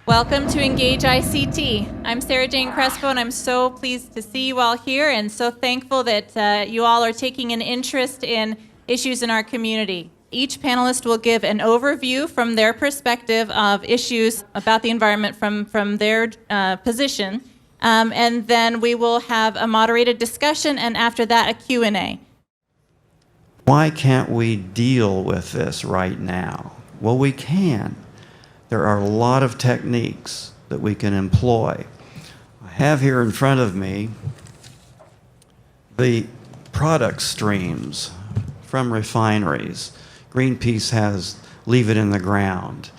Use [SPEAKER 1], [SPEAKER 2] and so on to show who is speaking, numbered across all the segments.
[SPEAKER 1] Welcome to Engage ICT. I'm Sarah Jane Crespo, and I'm so pleased to see you all here and so thankful that you all are taking an interest in issues in our community. Each panelist will give an overview from their perspective of issues about the environment from their position, and then we will have a moderated discussion, and after that, a Q&A.
[SPEAKER 2] Why can't we deal with this right now? Well, we can. There are a lot of techniques that we can employ. I have here in front of me the product streams from refineries. Greenpeace has Leave It in the Ground,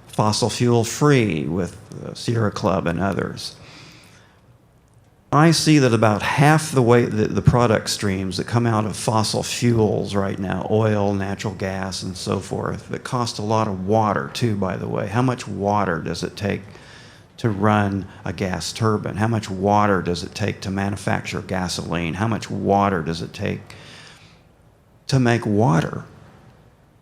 [SPEAKER 2] fossil fuel free with Sierra Club and others. I see that about half the product streams that come out of fossil fuels right now, oil, natural gas, and so forth, that cost a lot of water too, by the way. How much water does it take to run a gas turbine? How much water does it take to manufacture gasoline? How much water does it take to make water?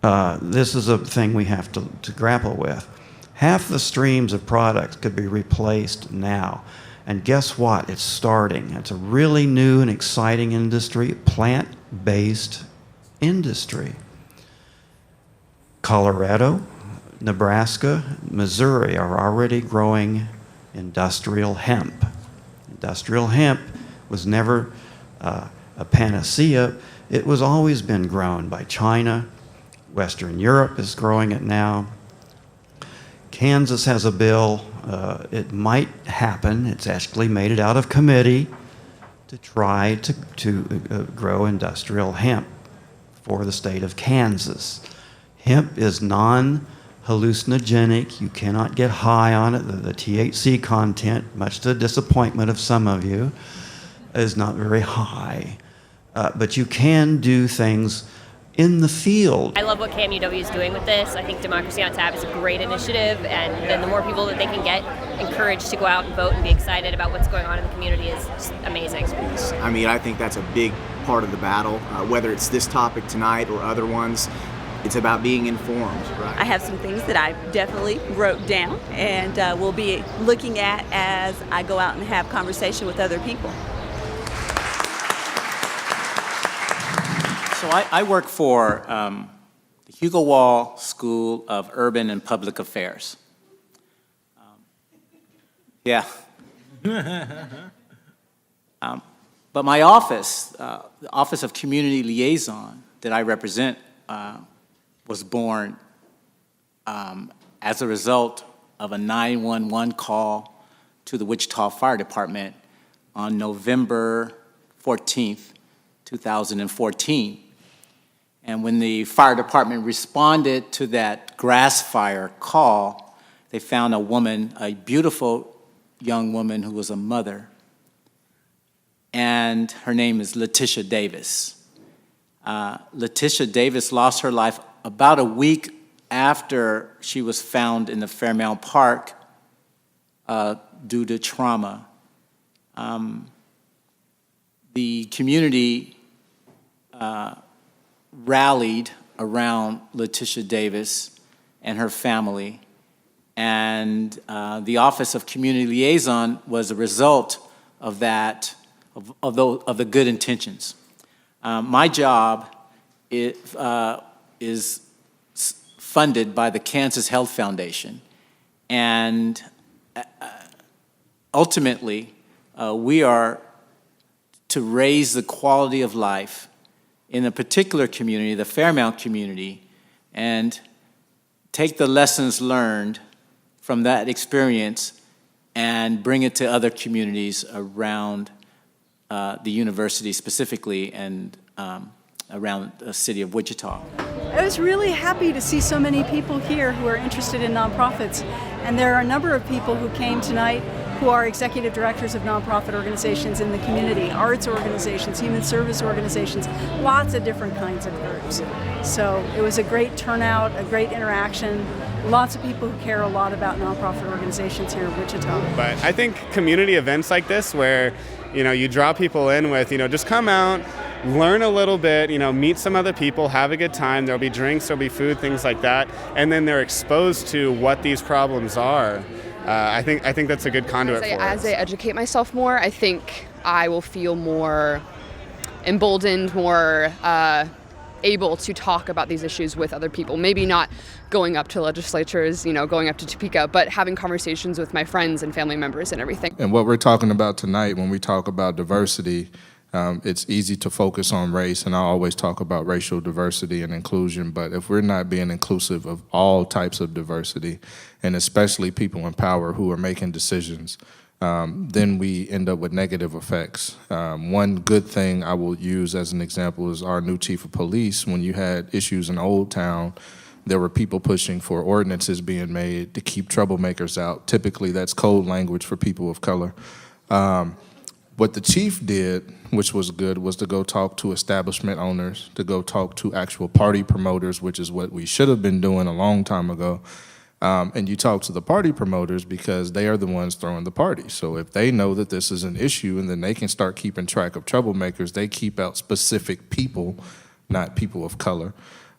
[SPEAKER 2] This is a thing we have to grapple with. Half the streams of products could be replaced now. And guess what? It's starting. It's a really new and exciting industry, plant-based industry. Colorado, Nebraska, Missouri are already growing industrial hemp. Industrial hemp was never a panacea. It was always been grown by China. Western Europe is growing it now. Kansas has a bill. It might happen. It's actually made it out of committee to try to grow industrial hemp for the state of Kansas. Hemp is non-hallucinogenic. You cannot get high on it. The THC content, much to the disappointment of some of you, is not very high. But you can do things in the field.
[SPEAKER 3] I love what KMUW is doing with this. I think Democracy on Tap is a great initiative, and then the more people that they can get encouraged to go out and vote and be excited about what's going on in the community is just amazing.
[SPEAKER 4] I mean, I think that's a big part of the battle, whether it's this topic tonight or other ones. It's about being informed, right?
[SPEAKER 5] I have some things that I definitely wrote down and will be looking at as I go out and have conversation with other people.
[SPEAKER 6] So I work for the Hugo Wall School of Urban and Public Affairs. Yeah. But my office, the Office of Community Liaison that I represent, was born as a result of a 911 call to the Wichita Fire Department on November 14th, 2014. And when the fire department responded to that grass fire call, they found a woman, a beautiful young woman who was a mother. And her name is Letitia Davis. Letitia Davis lost her life about a week after she was found in the Fairmount Park due to trauma. The community rallied around Letitia Davis and her family, and the Office of Community Liaison was a result of that, of the good intentions. My job is funded by the Kansas Health Foundation, and ultimately we are to raise the quality of life in a particular community, the Fairmount community, and take the lessons learned from that experience and bring it to other communities around the university specifically and around the city of Wichita.
[SPEAKER 7] I was really happy to see so many people here who are interested in nonprofits, and there are a number of people who came tonight who are executive directors of nonprofit organizations in the community, arts organizations, human service organizations, lots of different kinds of groups. So it was a great turnout, a great interaction, lots of people who care a lot about nonprofit organizations here in Wichita.
[SPEAKER 8] But I think community events like this where, you draw people in with, just come out, learn a little bit, meet some other people, have a good time. There'll be drinks, there'll be food, things like that. And then they're exposed to what these problems are. I think that's a good conduit for us.
[SPEAKER 9] As I educate myself more, I think I will feel more emboldened, more able to talk about these issues with other people. Maybe not going up to legislatures, going up to Topeka, but having conversations with my friends and family members and everything.
[SPEAKER 10] And what we're talking about tonight, when we talk about diversity, it's easy to focus on race, and I always talk about racial diversity and inclusion, but if we're not being inclusive of all types of diversity, and especially people in power who are making decisions, then we end up with negative effects. One good thing I will use as an example is our new chief of police. When you had issues in Old Town, there were people pushing for ordinances being made to keep troublemakers out. Typically, that's code language for people of color. What the chief did, which was good, was to go talk to establishment owners, to go talk to actual party promoters, which is what we should have been doing a long time ago. And you talk to the party promoters because they are the ones throwing the party. So if they know that this is an issue and then they can start keeping track of troublemakers, they keep out specific people, not people of color,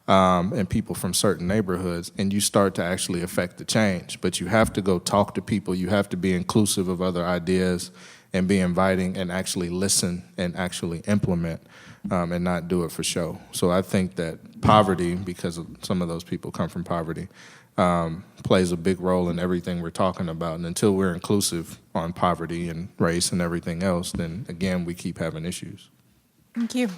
[SPEAKER 10] and people from certain neighborhoods, and you start to actually affect the change. But you have to go talk to people. You have to be inclusive of other ideas and be inviting and actually listen and actually implement and not do it for show. So I think that poverty, because some of those people come from poverty, plays a big role in everything we're talking about. And until we're inclusive on poverty and race and everything else, then again, we keep having issues.
[SPEAKER 1] Thank you.